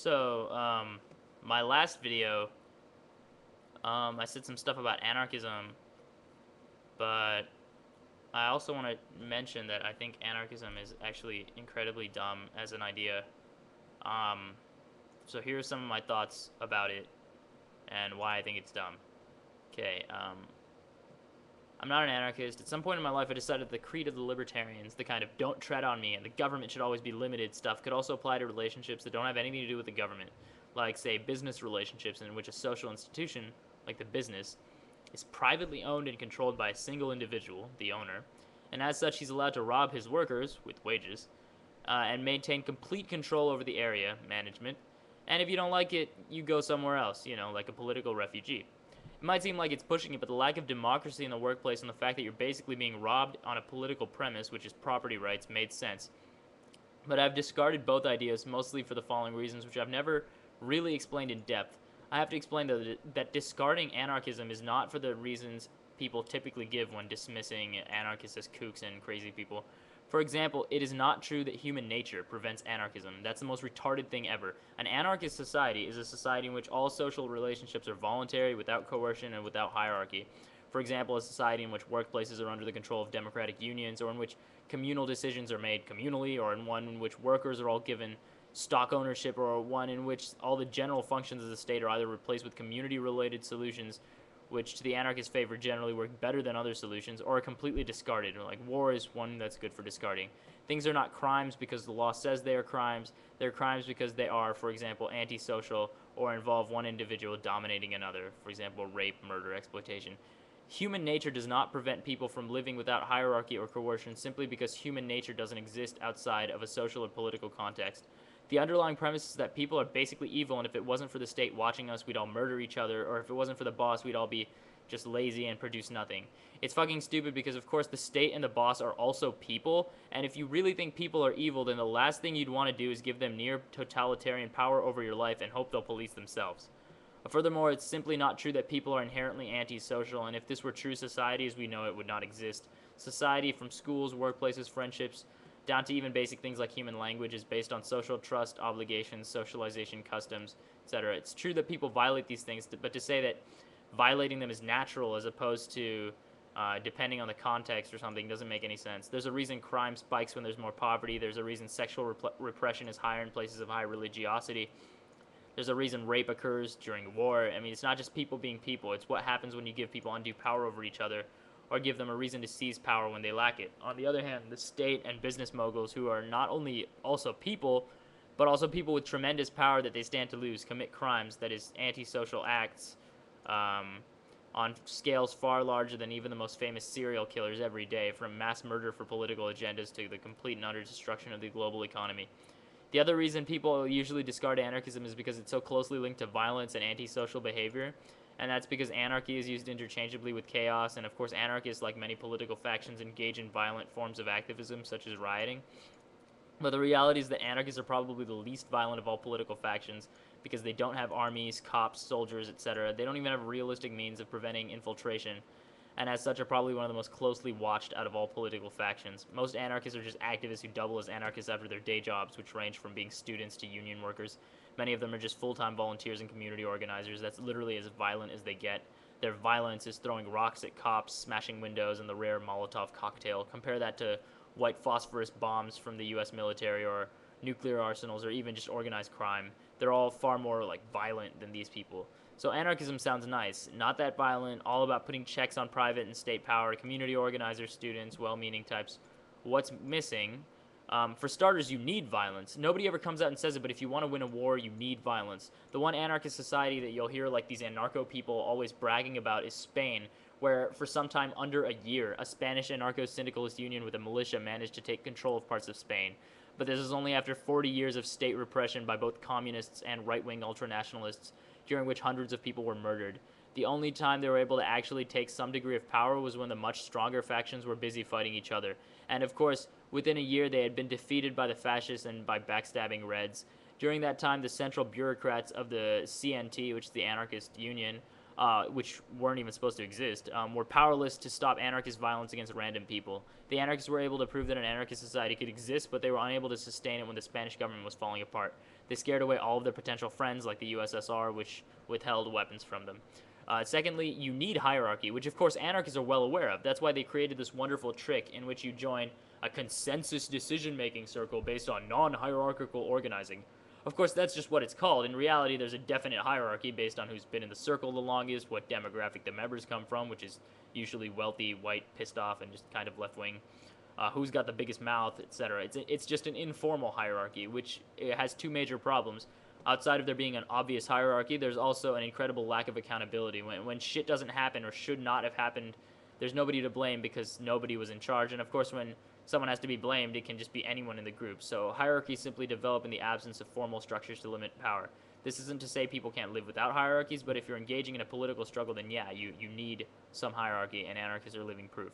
So, my last video, I said some stuff about anarchism, but I also want to mention that I think anarchism is actually incredibly dumb as an idea. Um, so here are some of my thoughts about it and why I think it's dumb. Okay, I'm not an anarchist. At some point in my life, I decided the creed of the libertarians, the kind of don't tread on me and the government should always be limited stuff, could also apply to relationships that don't have anything to do with the government, like, say, business relationships in which a social institution, like the business, is privately owned and controlled by a single individual, the owner, and as such, he's allowed to rob his workers, with wages, and maintain complete control over the area, management, and if you don't like it, you go somewhere else, like a political refugee. It might seem like it's pushing it, but the lack of democracy in the workplace and the fact that you're basically being robbed on a political premise, which is property rights, made sense. But I've discarded both ideas mostly for the following reasons, which I've never really explained in depth. I have to explain that discarding anarchism is not for the reasons people typically give when dismissing anarchists as kooks and crazy people. For example, it is not true that human nature prevents anarchism. That's the most retarded thing ever. An anarchist society is a society in which all social relationships are voluntary, without coercion, and without hierarchy. For example, a society in which workplaces are under the control of democratic unions, or in which communal decisions are made communally, or in one in which workers are all given stock ownership, or one in which all the general functions of the state are either replaced with community-related solutions, which to the anarchist favor generally work better than other solutions, or are completely discarded. Like war is one that's good for discarding. Things are not crimes because the law says they are crimes. They're crimes because they are, for example, antisocial or involve one individual dominating another. For example, rape, murder, exploitation. Human nature does not prevent people from living without hierarchy or coercion simply because human nature doesn't exist outside of a social or political context. The underlying premise is that people are basically evil, and if it wasn't for the state watching us, we'd all murder each other, or if it wasn't for the boss, we'd all be just lazy and produce nothing. It's fucking stupid because, of course, the state and the boss are also people, and if you really think people are evil, then the last thing you'd want to do is give them near totalitarian power over your life and hope they'll police themselves. Furthermore, it's simply not true that people are inherently antisocial, and if this were true, society as we know it would not exist. Society, from schools, workplaces, friendships, down to even basic things like human language, is based on social trust, obligations, socialization, customs, etc. It's true that people violate these things, but to say that violating them is natural as opposed to depending on the context or something doesn't make any sense. There's a reason crime spikes when there's more poverty. There's a reason sexual repression is higher in places of high religiosity. There's a reason rape occurs during war. I mean, it's not just people being people. It's what happens when you give people undue power over each other or give them a reason to seize power when they lack it. On the other hand, the state and business moguls, who are not only also people, but also people with tremendous power that they stand to lose, commit crimes, that is, antisocial acts, on scales far larger than even the most famous serial killers every day, from mass murder for political agendas to the complete and utter destruction of the global economy. The other reason people usually discard anarchism is because it's so closely linked to violence and antisocial behavior, and that's because anarchy is used interchangeably with chaos, and of course anarchists, like many political factions, engage in violent forms of activism, such as rioting. But the reality is that anarchists are probably the least violent of all political factions because they don't have armies, cops, soldiers, etc. They don't even have realistic means of preventing infiltration, and as such are probably one of the most closely watched out of all political factions. Most anarchists are just activists who double as anarchists after their day jobs, which range from being students to union workers. Many of them are just full-time volunteers and community organizers. That's literally as violent as they get. Their violence is throwing rocks at cops, smashing windows, and the rare Molotov cocktail. Compare that to white phosphorus bombs from the US military, or nuclear arsenals, or even just organized crime. They're all far more violent than these people. So anarchism sounds nice, not that violent, all about putting checks on private and state power, community organizers, students, well-meaning types. What's missing? For starters, you need violence. Nobody ever comes out and says it, but if you want to win a war, you need violence. The one anarchist society that you'll hear these anarcho people always bragging about is Spain, where for some time under a year, a Spanish anarcho-syndicalist union with a militia managed to take control of parts of Spain. But this is only after 40 years of state repression by both communists and right-wing ultranationalists, during which hundreds of people were murdered. The only time they were able to actually take some degree of power was when the much stronger factions were busy fighting each other. And of course, within a year they had been defeated by the fascists and by backstabbing Reds. During that time, the central bureaucrats of the CNT, which is the anarchist union, which weren't even supposed to exist, were powerless to stop anarchist violence against random people. The anarchists were able to prove that an anarchist society could exist, but they were unable to sustain it when the Spanish government was falling apart. They scared away all of their potential friends, like the USSR, which withheld weapons from them. Secondly, you need hierarchy, which of course anarchists are well aware of. That's why they created this wonderful trick in which you join a consensus decision-making circle based on non-hierarchical organizing. Of course, that's just what it's called. In reality, there's a definite hierarchy based on who's been in the circle the longest, what demographic the members come from, which is usually wealthy, white, pissed off, and just kind of left-wing. Who's got the biggest mouth, etc. It's just an informal hierarchy, which has two major problems. Outside of there being an obvious hierarchy, there's also an incredible lack of accountability. When shit doesn't happen or should not have happened, there's nobody to blame because nobody was in charge. And of course, when someone has to be blamed, it can just be anyone in the group. So hierarchies simply develop in the absence of formal structures to limit power. This isn't to say people can't live without hierarchies, but if you're engaging in a political struggle, then yeah, you need some hierarchy, and anarchists are living proof.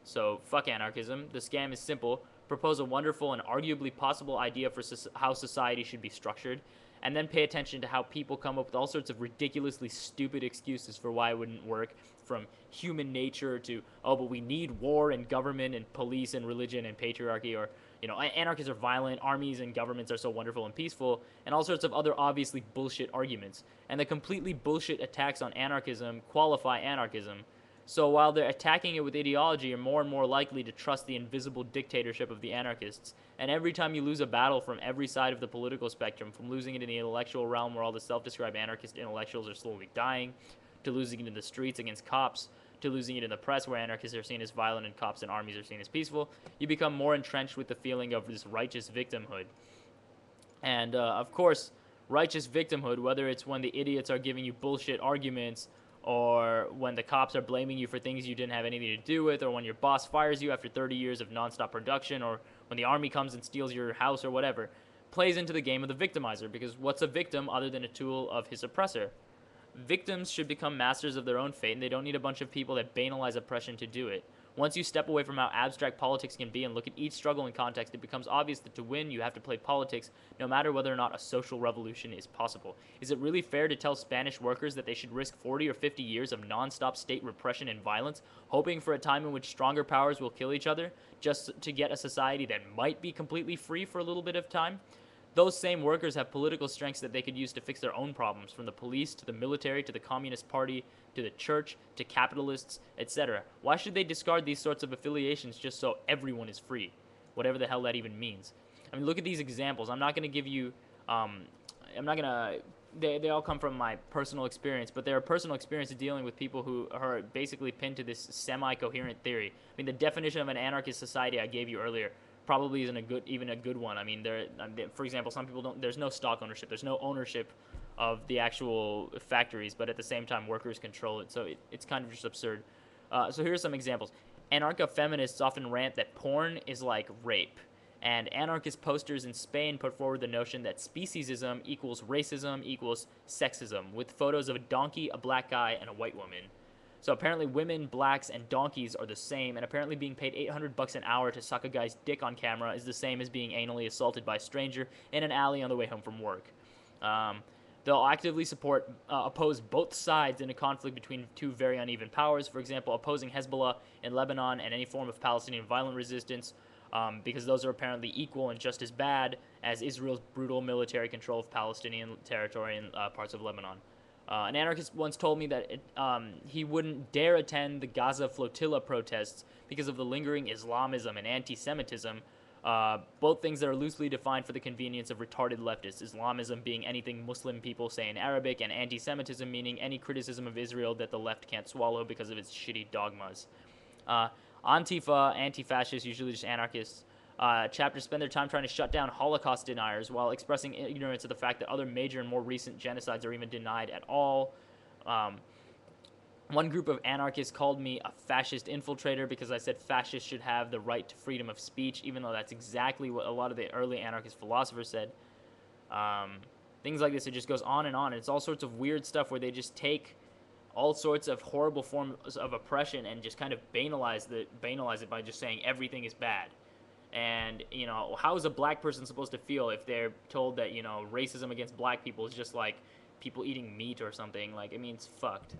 So fuck anarchism. The scam is simple. Propose a wonderful and arguably possible idea for how society should be structured, and then pay attention to how people come up with all sorts of ridiculously stupid excuses for why it wouldn't work, from human nature to, oh, but we need war and government and police and religion and patriarchy, or, you know, anarchists are violent, armies and governments are so wonderful and peaceful, and all sorts of other obviously bullshit arguments. And the completely bullshit attacks on anarchism qualify anarchism. So while they're attacking it with ideology, you're more and more likely to trust the invisible dictatorship of the anarchists. And every time you lose a battle from every side of the political spectrum, from losing it in the intellectual realm where all the self-described anarchist intellectuals are slowly dying, to losing it in the streets against cops, to losing it in the press where anarchists are seen as violent and cops and armies are seen as peaceful, you become more entrenched with the feeling of this righteous victimhood. And of course, righteous victimhood, whether it's when the idiots are giving you bullshit arguments, or when the cops are blaming you for things you didn't have anything to do with, or when your boss fires you after 30 years of nonstop production, or when the army comes and steals your house or whatever, plays into the game of the victimizer, because what's a victim other than a tool of his oppressor? Victims should become masters of their own fate, and they don't need a bunch of people that banalize oppression to do it. Once you step away from how abstract politics can be and look at each struggle in context, it becomes obvious that to win, you have to play politics, no matter whether or not a social revolution is possible. Is it really fair to tell Spanish workers that they should risk 40 or 50 years of non-stop state repression and violence, hoping for a time in which stronger powers will kill each other, just to get a society that might be completely free for a little bit of time? Those same workers have political strengths that they could use to fix their own problems, from the police to the military to the Communist Party to the church to capitalists, etc. Why should they discard these sorts of affiliations just so everyone is free? Whatever the hell that even means. I mean, look at these examples. I'm not going to give you, they all come from my personal experience, but they're personal experience dealing with people who are basically pinned to this semi-coherent theory. I mean, the definition of an anarchist society I gave you earlier probably isn't even a good one. I mean, for example, some people there's no stock ownership, there's no ownership of the actual factories, but at the same time, workers control it, so it's kind of just absurd. So here are some examples. Anarcho-feminists often rant that porn is like rape, and anarchist posters in Spain put forward the notion that speciesism equals racism equals sexism, with photos of a donkey, a black guy, and a white woman. So apparently women, blacks, and donkeys are the same, and apparently being paid $800 an hour to suck a guy's dick on camera is the same as being anally assaulted by a stranger in an alley on the way home from work. They'll actively oppose both sides in a conflict between two very uneven powers, for example, opposing Hezbollah in Lebanon and any form of Palestinian violent resistance, because those are apparently equal and just as bad as Israel's brutal military control of Palestinian territory in parts of Lebanon. An anarchist once told me that he wouldn't dare attend the Gaza flotilla protests because of the lingering Islamism and anti-Semitism, both things that are loosely defined for the convenience of retarded leftists, Islamism being anything Muslim people say in Arabic, and anti-Semitism meaning any criticism of Israel that the left can't swallow because of its shitty dogmas. Antifa, anti-fascists, usually just anarchists, chapters spend their time trying to shut down Holocaust deniers while expressing ignorance of the fact that other major and more recent genocides are even denied at all. One group of anarchists called me a fascist infiltrator because I said fascists should have the right to freedom of speech, even though that's exactly what a lot of the early anarchist philosophers said. Things like this, it just goes on and on. It's all sorts of weird stuff where they just take all sorts of horrible forms of oppression and just kind of banalize it by just saying everything is bad. And, you know, how is a black person supposed to feel if they're told that, you know, racism against black people is just like people eating meat or something? Like, I mean, it's fucked.